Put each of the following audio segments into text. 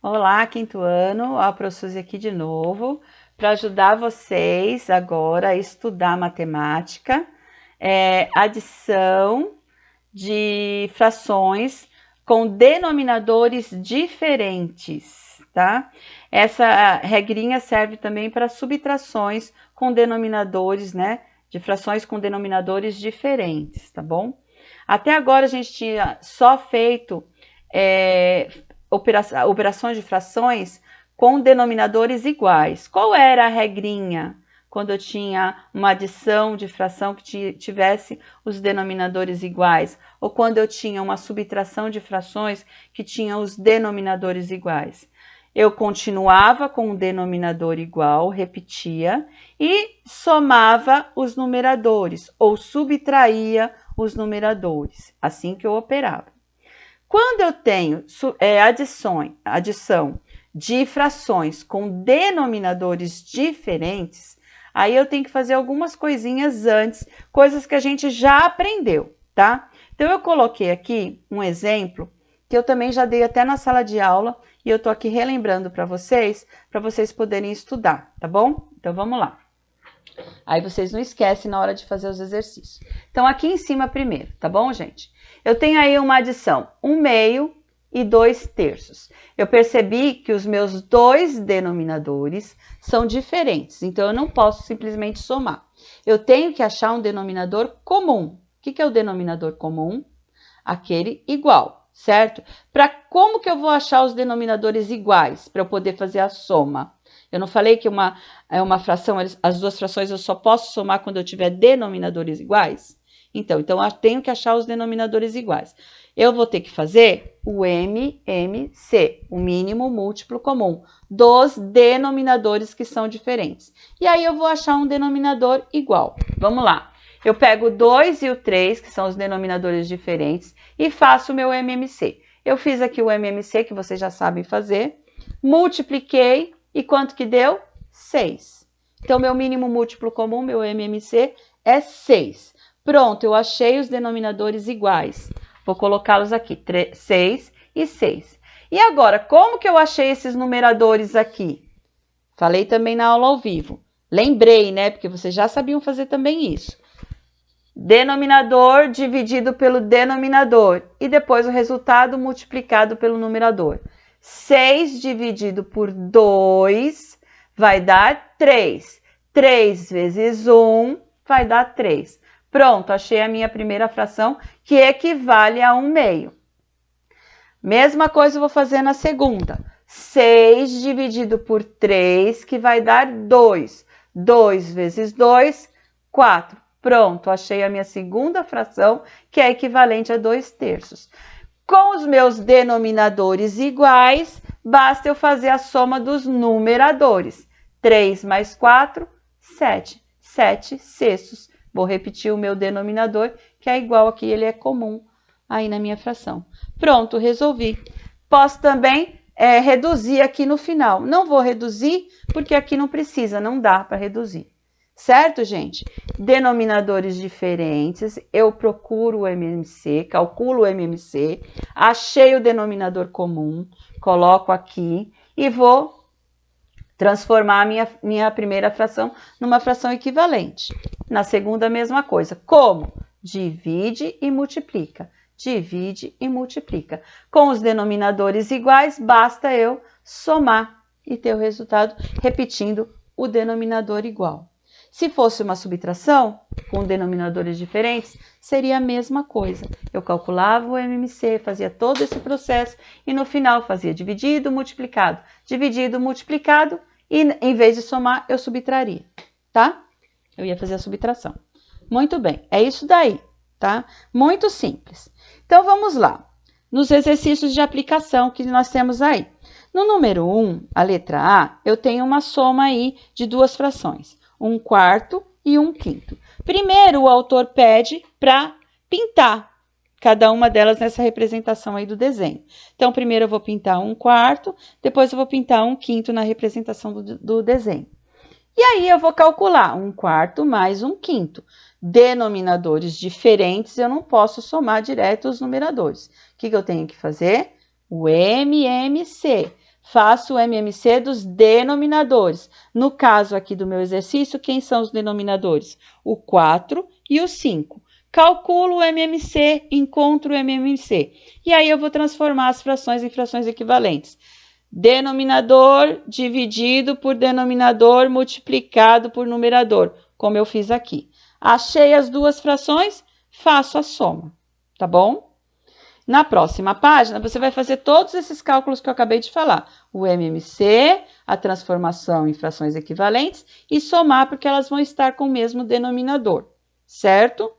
Olá, quinto ano, a Pro Suzy aqui de novo, para ajudar vocês agora a estudar matemática, adição de frações com denominadores diferentes, tá? Essa regrinha serve também para subtrações com denominadores, né? De frações com denominadores diferentes, tá bom? Até agora a gente tinha só feito operações de frações com denominadores iguais. Qual era a regrinha quando eu tinha uma adição de fração que tivesse os denominadores iguais? Ou quando eu tinha uma subtração de frações que tinham os denominadores iguais? Eu continuava com o denominador igual, repetia, e somava os numeradores, ou subtraía os numeradores, assim que eu operava. Quando eu tenho adição de frações com denominadores diferentes, aí eu tenho que fazer algumas coisinhas antes, coisas que a gente já aprendeu, tá? Então, eu coloquei aqui um exemplo que eu também já dei até na sala de aula e eu tô aqui relembrando para vocês poderem estudar, tá bom? Então, vamos lá. Aí vocês não esquecem na hora de fazer os exercícios. Então, aqui em cima primeiro, tá bom, gente? Eu tenho aí uma adição, 1/2 e 2/3. Eu percebi que os meus dois denominadores são diferentes, então eu não posso simplesmente somar. Eu tenho que achar um denominador comum. O que é o denominador comum? Aquele igual, certo? Como que eu vou achar os denominadores iguais para eu poder fazer a soma? Eu não falei que uma fração, as duas frações eu só posso somar quando eu tiver denominadores iguais? Então eu tenho que achar os denominadores iguais. Eu vou ter que fazer o MMC, o mínimo múltiplo comum, dos denominadores que são diferentes. E aí eu vou achar um denominador igual. Vamos lá. Eu pego o 2 e o 3, que são os denominadores diferentes, e faço o meu MMC. Eu fiz aqui o MMC, que vocês já sabem fazer, multipliquei, e quanto que deu? 6. Então, meu mínimo múltiplo comum, meu MMC, é 6. Pronto, eu achei os denominadores iguais. Vou colocá-los aqui, 6 e 6. E agora, como que eu achei esses numeradores aqui? Falei também na aula ao vivo. Lembrei, né? Porque vocês já sabiam fazer também isso. Denominador dividido pelo denominador. E depois o resultado multiplicado pelo numerador. 6 dividido por 2 vai dar 3. 3 vezes 1 vai dar 3. Pronto, achei a minha primeira fração, que equivale a 1/2. Mesma coisa eu vou fazer na segunda. 6 dividido por 3, que vai dar 2. 2 vezes 2, 4. Pronto, achei a minha segunda fração, que é equivalente a 2/3. Com os meus denominadores iguais, basta eu fazer a soma dos numeradores. 3 mais 4, 7. 7 sextos. Vou repetir o meu denominador, que é igual aqui, ele é comum aí na minha fração. Pronto, resolvi. Posso também reduzir aqui no final. Não vou reduzir, porque aqui não precisa, não dá para reduzir. Certo, gente? Denominadores diferentes, eu procuro o MMC, calculo o MMC, achei o denominador comum, coloco aqui e vou transformar a minha primeira fração numa fração equivalente. Na segunda, a mesma coisa. Como? Divide e multiplica. Divide e multiplica. Com os denominadores iguais, basta eu somar e ter o resultado repetindo o denominador igual. Se fosse uma subtração, com denominadores diferentes, seria a mesma coisa. Eu calculava o MMC, fazia todo esse processo e no final fazia dividido, multiplicado, e em vez de somar, eu subtraria, tá? Eu ia fazer a subtração. Muito bem, é isso daí, tá? Muito simples. Então, vamos lá. Nos exercícios de aplicação que nós temos aí. No número 1, a letra A, eu tenho uma soma aí de duas frações. 1/4 e 1/5. Primeiro, o autor pede para pintar cada uma delas nessa representação aí do desenho. Então, primeiro eu vou pintar 1/4, depois eu vou pintar 1/5 na representação do desenho. E aí, eu vou calcular 1/4 mais 1/5. Denominadores diferentes, eu não posso somar direto os numeradores. O que eu tenho que fazer? O MMC. faço o MMC dos denominadores. No caso aqui do meu exercício, quem são os denominadores? O 4 e o 5. Calculo o MMC, encontro o MMC. E aí eu vou transformar as frações em frações equivalentes. Denominador dividido por denominador multiplicado por numerador, como eu fiz aqui. Achei as duas frações, faço a soma, tá bom? Na próxima página, você vai fazer todos esses cálculos que eu acabei de falar. O MMC, a transformação em frações equivalentes e somar, porque elas vão estar com o mesmo denominador, certo?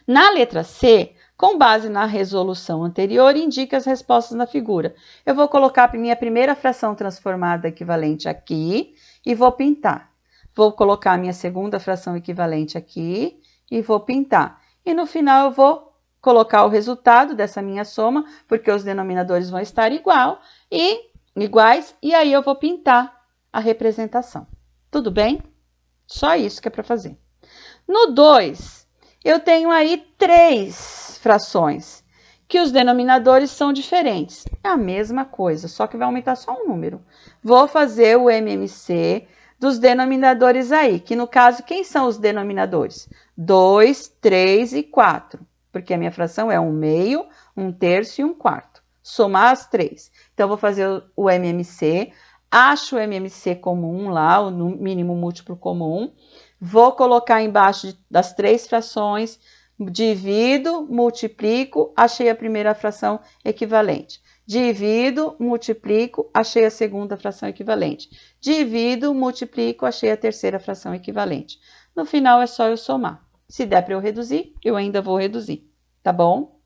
Na letra C, com base na resolução anterior, indica as respostas na figura. Eu vou colocar a minha primeira fração transformada equivalente aqui e vou pintar. Vou colocar a minha segunda fração equivalente aqui e vou pintar. E no final eu vou colocar o resultado dessa minha soma, porque os denominadores vão estar iguais, e aí eu vou pintar a representação. Tudo bem? Só isso que é para fazer. No 2, eu tenho aí 3 frações, que os denominadores são diferentes. É a mesma coisa, só que vai aumentar só um número. Vou fazer o MMC dos denominadores aí, que no caso, quem são os denominadores? 2, 3 e 4. Porque a minha fração é 1/2, 1/3 e 1/4. Somar as 3. Então, eu vou fazer o MMC, acho o MMC comum lá, o mínimo múltiplo comum, vou colocar embaixo das 3 frações, divido, multiplico, achei a primeira fração equivalente. Divido, multiplico, achei a segunda fração equivalente. Divido, multiplico, achei a terceira fração equivalente. No final, é só eu somar. Se der para eu reduzir, eu ainda vou reduzir, tá bom?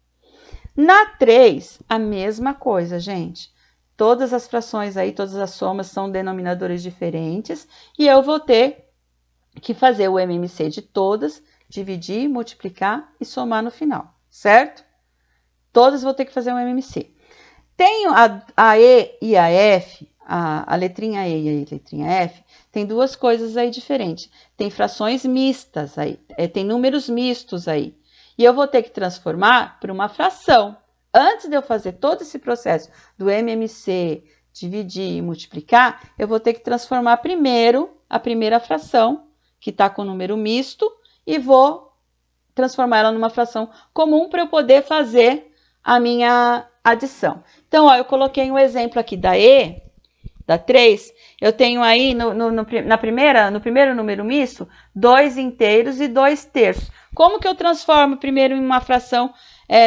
Na 3, a mesma coisa, gente. Todas as frações aí, todas as somas são denominadores diferentes e eu vou ter que fazer o MMC de todas, dividir, multiplicar e somar no final, certo? Todas vou ter que fazer um MMC. Tenho a E e a F, a letrinha E e a letrinha F, tem duas coisas aí diferentes. Tem frações mistas aí, tem números mistos aí. E eu vou ter que transformar para uma fração. Antes de eu fazer todo esse processo do MMC, dividir e multiplicar, eu vou ter que transformar primeiro a primeira fração, que está com número misto, e vou transformar ela numa fração comum para eu poder fazer a minha adição. Então, ó, eu coloquei um exemplo aqui da E, da 3, eu tenho aí no primeiro número misto, 2 inteiros e 2 terços. Como que eu transformo primeiro em uma fração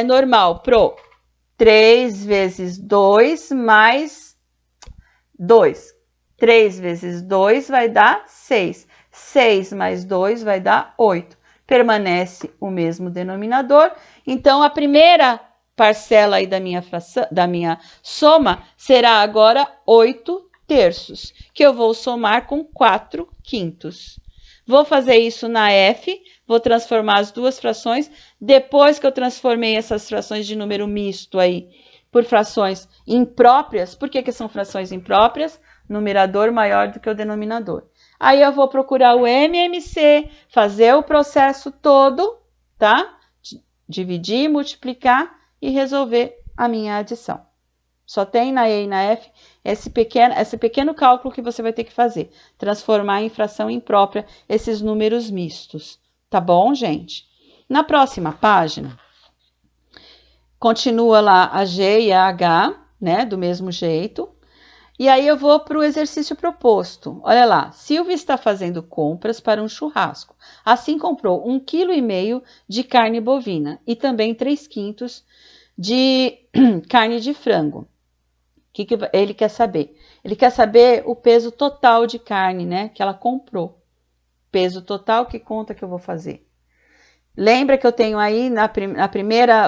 normal? Pro 3 vezes 2 mais 2. 3 vezes 2 vai dar 6. 6 mais 2 vai dar 8. Permanece o mesmo denominador. Então, a primeira parcela aí da minha soma será agora 8 terços, que eu vou somar com 4 quintos. Vou fazer isso na F, vou transformar as duas frações. Depois que eu transformei essas frações de número misto aí por frações impróprias, por que são frações impróprias? Numerador maior do que o denominador. Aí eu vou procurar o MMC, fazer o processo todo, tá? Dividir, multiplicar e resolver a minha adição. Só tem na E e na F esse pequeno cálculo que você vai ter que fazer. Transformar em fração imprópria esses números mistos. Tá bom, gente? Na próxima página, continua lá a G e a H, né? Do mesmo jeito. E aí eu vou para o exercício proposto. Olha lá, Silvia está fazendo compras para um churrasco. Assim comprou 1,5 kg de carne bovina e também 3 quintos de carne de frango. O que ele quer saber? Ele quer saber o peso total de carne, né, que ela comprou. Peso total, que conta que eu vou fazer? Lembra que eu tenho aí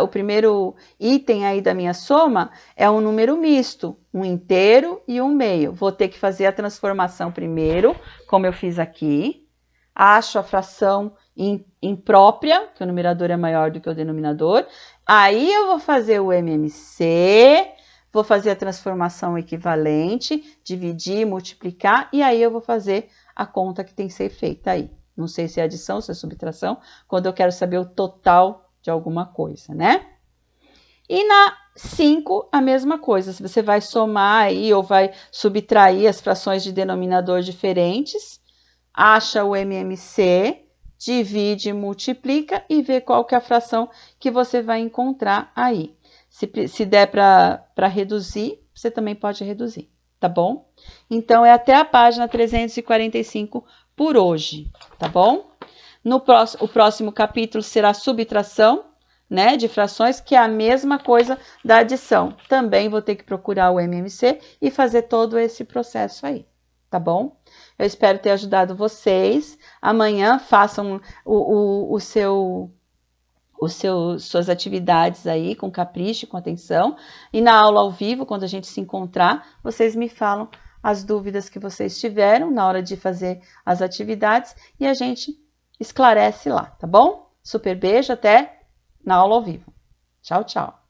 o primeiro item aí da minha soma é um número misto, um inteiro e um meio. Vou ter que fazer a transformação primeiro, como eu fiz aqui. Acho a fração imprópria, que o numerador é maior do que o denominador. Aí eu vou fazer o MMC, vou fazer a transformação equivalente, dividir, multiplicar, e aí eu vou fazer a conta que tem que ser feita aí. Não sei se é adição, se é subtração, quando eu quero saber o total de alguma coisa, né? E na 5, a mesma coisa. Se você vai somar aí ou vai subtrair as frações de denominador diferentes, acha o MMC, divide, multiplica e vê qual que é a fração que você vai encontrar aí. Se der para reduzir, você também pode reduzir, tá bom? Então, é até a página 345 por hoje, tá bom? O próximo capítulo será subtração, né, de frações, que é a mesma coisa da adição. Também vou ter que procurar o MMC e fazer todo esse processo aí, tá bom? Eu espero ter ajudado vocês. Amanhã façam suas atividades aí com capricho, com atenção. E na aula ao vivo, quando a gente se encontrar, vocês me falam as dúvidas que vocês tiveram na hora de fazer as atividades e a gente esclarece lá, tá bom? Super beijo, até na aula ao vivo. Tchau, tchau.